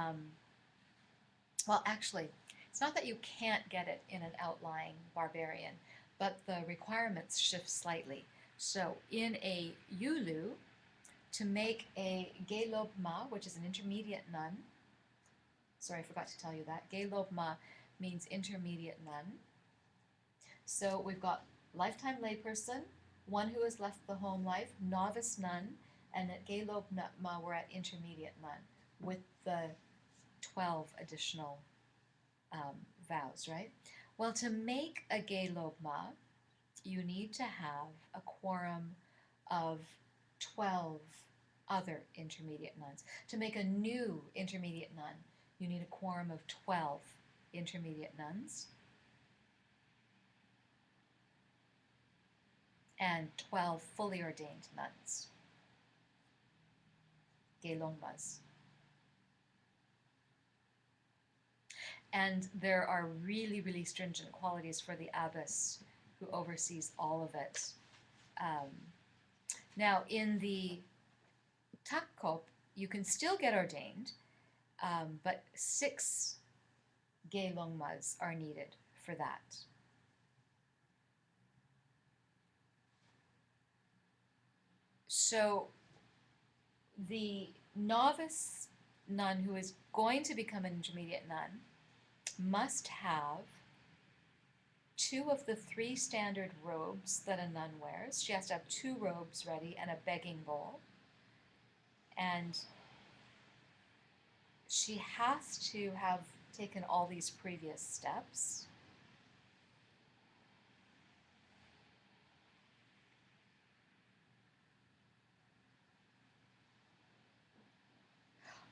well, actually, it's not that you can't get it in an outlying barbarian, but the requirements shift slightly. So in a Yulu, to make a Gelob Ma, which is an intermediate nun, sorry, I forgot to tell you that, Gelob Ma means intermediate nun. So we've got lifetime layperson, one who has left the home life, novice nun, and at Gelob Ma we're at intermediate nun with the 12 additional vows, right? Well, to make a Gelob Ma, you need to have a quorum of 12 other intermediate nuns. To make a new intermediate nun, you need a quorum of 12 intermediate nuns and 12 fully ordained nuns, Gelongmas. And there are really, really stringent qualities for the abbess who oversees all of it. Now, in the takkop, you can still get ordained, but 6 geilongmas are needed for that. So the novice nun who is going to become an intermediate nun must have 2 of the 3 standard robes that a nun wears. She has to have 2 robes ready and a begging bowl. And she has to have taken all these previous steps.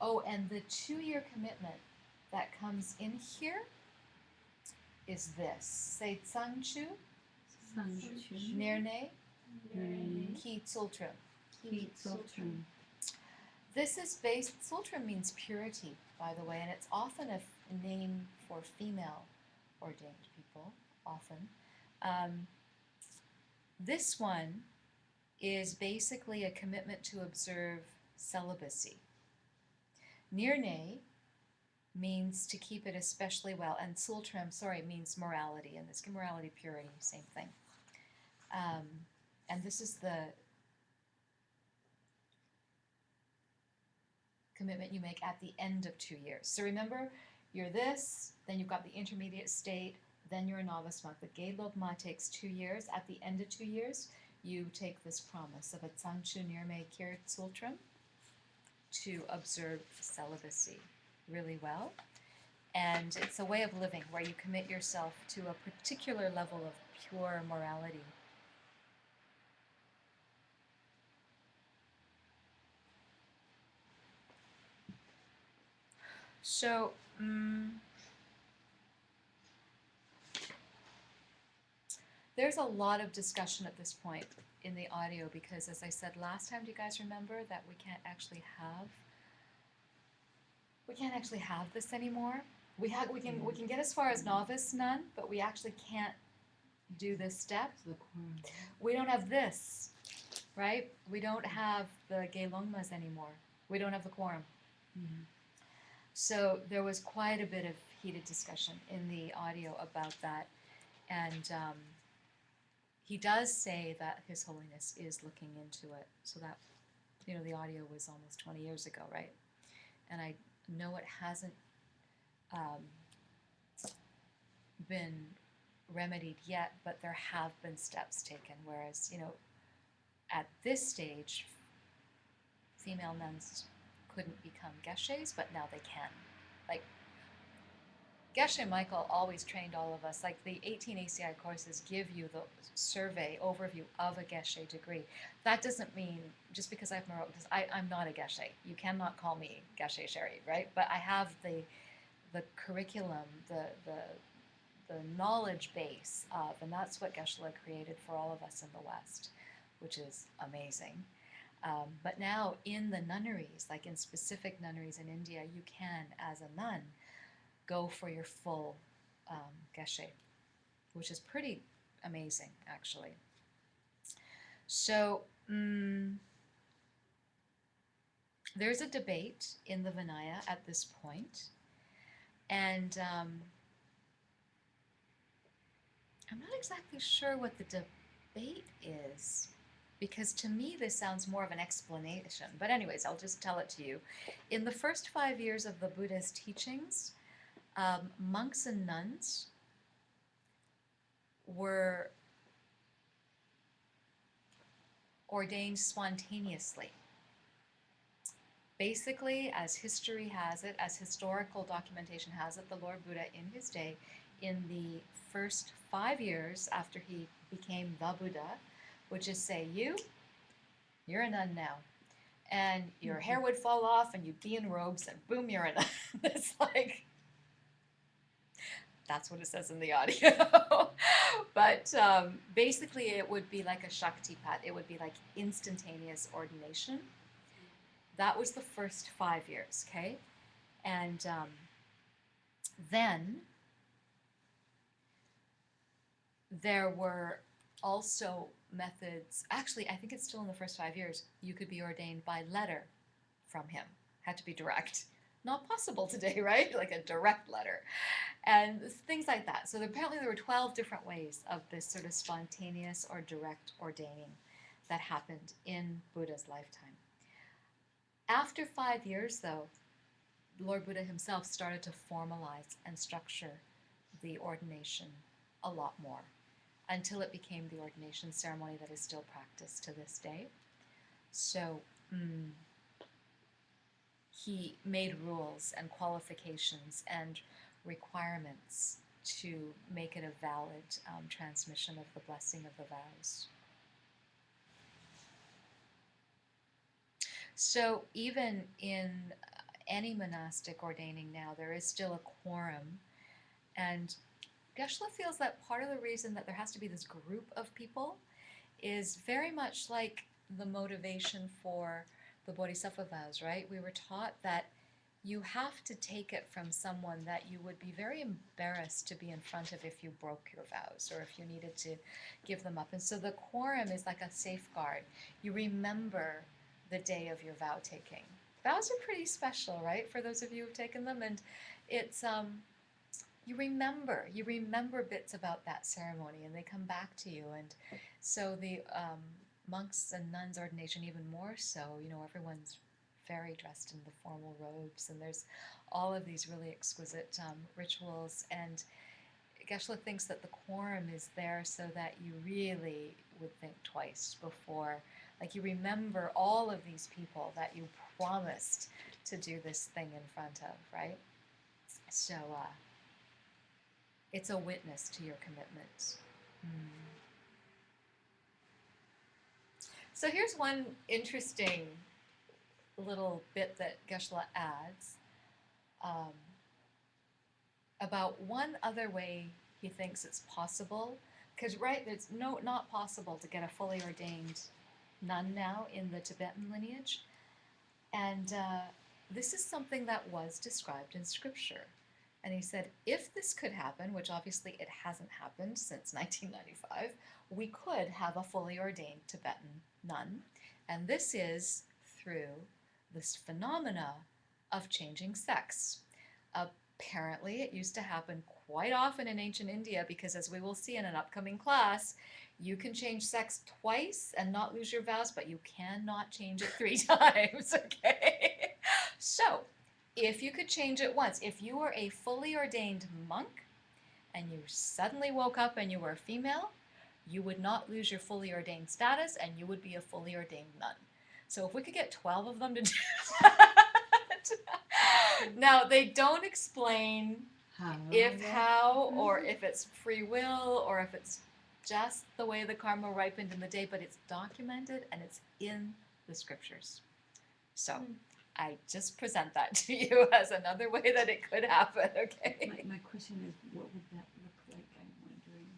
Oh, and the 2-year commitment that comes in here is this. Seitsangchu, Nirne, Ki Tsultrum. This is based, Tsultrum means purity, by the way, and it's often a name for female ordained people, often. This one is basically a commitment to observe celibacy. Nirne means to keep it especially well, and Tsultrum, means morality, and this morality, purity, same thing. And this is the commitment you make at the end of 2 years. So remember, you're this, then you've got the intermediate state, then you're a novice monk. The geilongma takes 2 years. At the end of 2 years, you take this promise of a tsangchu nirme kir tsultrum to observe celibacy really well. And it's a way of living where you commit yourself to a particular level of pure morality. So, there's a lot of discussion at this point in the audio because, as I said last time, do you guys remember that we can't actually have this anymore? We can get as far as novice nun, but we actually can't do this step. We don't have this, right? We don't have the geilongmas anymore. We don't have the quorum. Yeah. So there was quite a bit of heated discussion in the audio about that, and he does say that His Holiness is looking into it. So that, the audio was almost 20 years ago, right? And I know it hasn't been remedied yet, but there have been steps taken. Whereas, at this stage, female nuns couldn't become geshes, but now they can. Like, Geshe Michael always trained all of us. Like, the 18 ACI courses give you the survey overview of a geshe degree. That doesn't mean, just because I'm not a geshe. You cannot call me geshe Sherri, right? But I have the curriculum, the knowledge base of, and that's what Geshe created for all of us in the West, which is amazing. But now in the nunneries, like in specific nunneries in India, you can, as a nun, go for your full geshe, which is pretty amazing, actually. So there's a debate in the Vinaya at this point, and I'm not exactly sure what the debate is, because to me this sounds more of an explanation. But anyways, I'll just tell it to you. In the first 5 years of the Buddha's teachings, monks and nuns were ordained spontaneously. Basically, as history has it, as historical documentation has it, the Lord Buddha in his day, in the first 5 years after he became the Buddha, would just say, you're a nun now. And your hair would fall off and you'd be in robes and boom, you're a nun. It's like, that's what it says in the audio. But basically it would be like a Shaktipat. It would be like instantaneous ordination. That was the first 5 years, okay? And Then there were also methods, actually, I think it's still in the first 5 years, you could be ordained by letter from him. Had to be direct. Not possible today, right? Like a direct letter. And things like that. So apparently there were 12 different ways of this sort of spontaneous or direct ordaining that happened in Buddha's lifetime. After 5 years, though, Lord Buddha himself started to formalize and structure the ordination a lot more, until it became the ordination ceremony that is still practiced to this day. So he made rules and qualifications and requirements to make it a valid transmission of the blessing of the vows. So even in any monastic ordaining now, there is still a quorum, and Geshe-la feels that part of the reason that there has to be this group of people is very much like the motivation for the Bodhisattva vows, right? We were taught that you have to take it from someone that you would be very embarrassed to be in front of if you broke your vows or if you needed to give them up. And so the quorum is like a safeguard. You remember the day of your vow taking. Vows are pretty special, right? For those of you who've taken them, and it's you remember bits about that ceremony, and they come back to you. And so the monks and nuns ordination even more so, everyone's very dressed in the formal robes, and there's all of these really exquisite rituals, and Geshe-la thinks that the quorum is there so that you really would think twice before, like you remember all of these people that you promised to do this thing in front of, right? So it's a witness to your commitment. So here's one interesting little bit that Geshe-la adds about one other way he thinks it's possible, because it's not possible to get a fully ordained nun now in the Tibetan lineage, and this is something that was described in scripture. And he said, if this could happen, which obviously it hasn't happened since 1995, we could have a fully ordained Tibetan nun. And this is through this phenomena of changing sex. Apparently, it used to happen quite often in ancient India because, as we will see in an upcoming class, you can change sex twice and not lose your vows, but you cannot change it 3 times, okay? So, if you could change it once, if you were a fully ordained monk and you suddenly woke up and you were a female, you would not lose your fully ordained status and you would be a fully ordained nun. So if we could get 12 of them to do that. Now, they don't explain how or if it's free will or if it's just the way the karma ripened in the day, but it's documented and it's in the scriptures. So I just present that to you as another way that it could happen, okay? My question is, what would that look like? I'm wondering.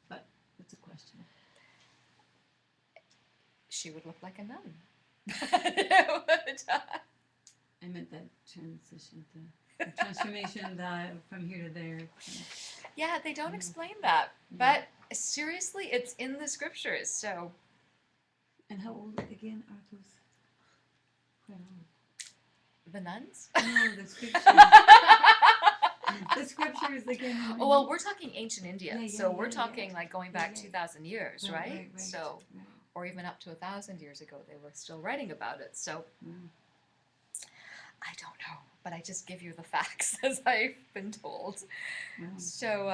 But it's a question. She would look like a nun. I meant that transition, the transformation from here to there. Yeah, they don't explain that. But seriously, it's in the scriptures, so. And how old again are those? Quite old. The nuns? No, the scriptures. The scriptures again. Oh, well, we're talking ancient India, Yeah, so yeah, we're yeah, talking yeah. like going back Yeah, yeah. 2,000 years, right? So, Right. or even up to 1,000 years ago, they were still writing about it. So, I don't know, but I just give you the facts as I've been told. Wow. So,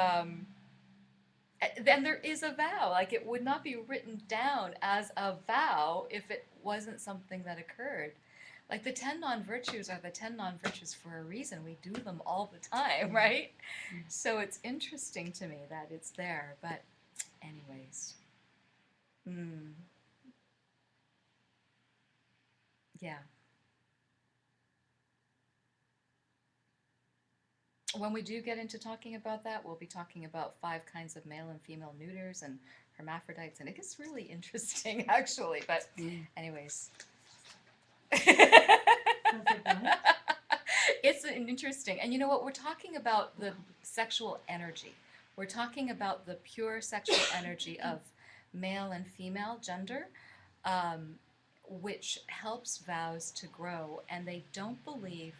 then there is a vow. Like, it would not be written down as a vow if it wasn't something that occurred. Like, the 10 non-virtues are the 10 non-virtues for a reason. We do them all the time, right? So it's interesting to me that it's there. But anyways. Yeah. When we do get into talking about that, we'll be talking about 5 kinds of male and female neuters and hermaphrodites, and it gets really interesting, actually. But anyways. It's an interesting, and you know what? We're talking about the sexual energy. We're talking about the pure sexual energy of male and female gender, um, which helps vows to grow. And they don't believe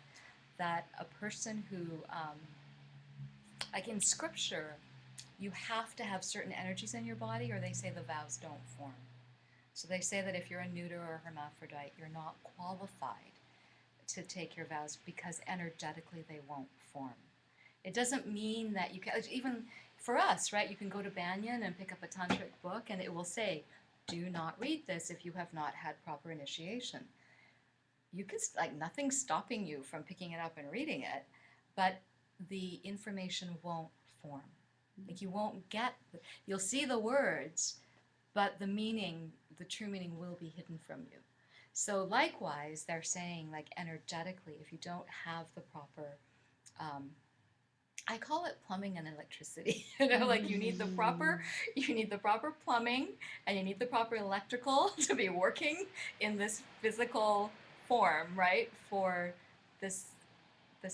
that a person who, like in scripture, you have to have certain energies in your body, or they say the vows don't form. So they say that if you're a neuter or a hermaphrodite, you're not qualified to take your vows because energetically they won't form. It doesn't mean that you can, even for us, right? You can go to Banyan and pick up a tantric book and it will say, do not read this if you have not had proper initiation. You can, like, nothing's stopping you from picking it up and reading it, but the information won't form. Like, you won't get, you'll see the words, but the meaning, the true meaning will be hidden from you. So likewise, they're saying, like, energetically, if you don't have the proper, I call it plumbing and electricity. Like you need the proper plumbing and you need the proper electrical to be working in this physical form, right? For this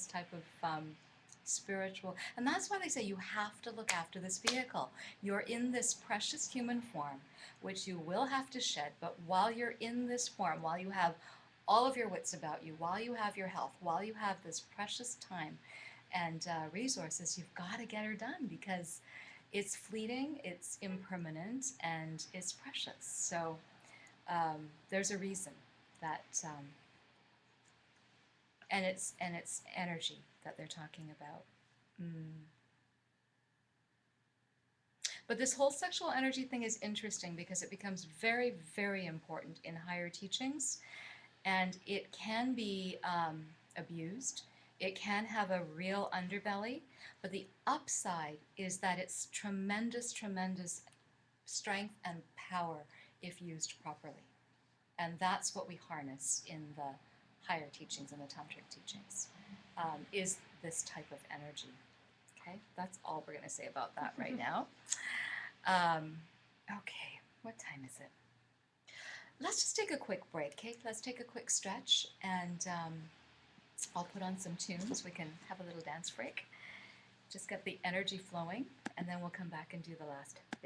type of spiritual, and that's why they say you have to look after this vehicle. You're in this precious human form, which you will have to shed, but while you're in this form, while you have all of your wits about you, while you have your health, while you have this precious time and resources, you've got to get her done because it's fleeting, it's impermanent, and it's precious. So there's a reason that, and it's energy that they're talking about. But this whole sexual energy thing is interesting because it becomes very, very important in higher teachings, and it can be abused. It can have a real underbelly, but the upside is that it's tremendous, tremendous strength and power if used properly. And that's what we harness in the higher teachings and the tantric teachings, is this type of energy. Okay, that's all we're going to say about that right now. Okay, what time is it? Let's just take a quick break, okay? Let's take a quick stretch, and I'll put on some tunes. We can have a little dance break. Just get the energy flowing, and then we'll come back and do the last bit.